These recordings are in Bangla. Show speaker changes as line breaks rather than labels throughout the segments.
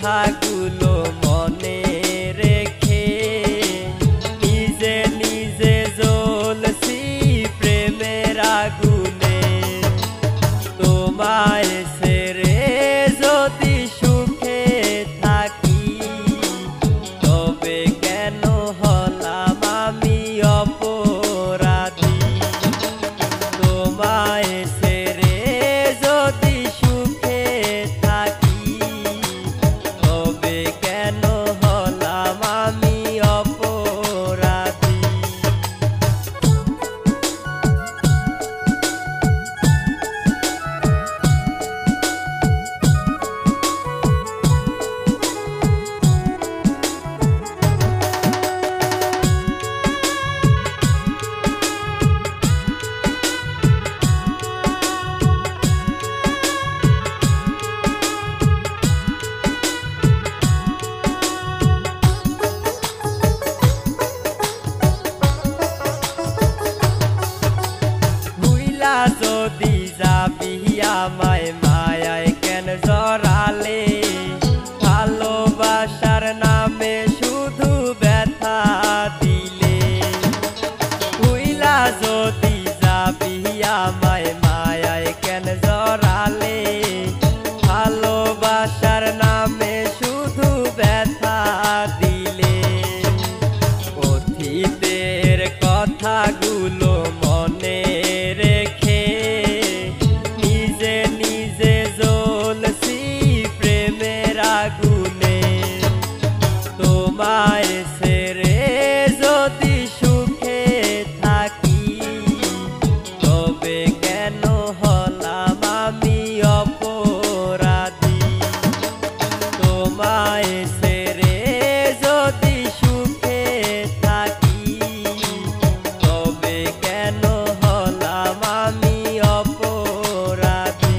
কথাগুলো মনে রেখে নিজে নিজে জ্বলছি প্রেমের আগুনে। তোমায় ছেড়ে যদি সুখে থাকি তবে কেন হলাম আমি অপরাধী। তোমায় ছেড়ে যদি সুখে থাকি তবে কেন হলাম আমি অপরাধী। যদি যাবি আমায় মায়ায় কেন জড়ালে, ভালোবাসার নামে শুধু ব্যথা দিলে। ভুইলা যদি যাবি আমায় মায়ায় কেন জড়ালে, ভালোবাসার নামে শুধু ব্যথা দিলে। অতীতের কথাগুলো মনে রেখে নিজে নিজে জ্বলছি প্রেমের আগুনে। তোমায় ছেড়ে যদি সুখে থাকি তবে কেন হলাম আমি অপরাধী। তোমায় ছেড়ে যদি সুখে থাকি তবে কেন হলাম আমি অপরাধী।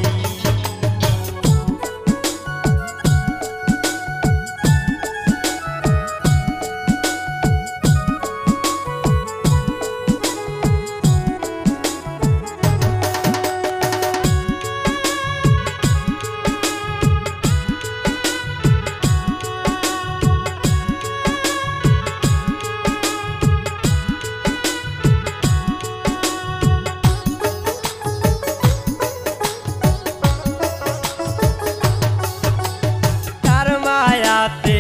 মায়াতে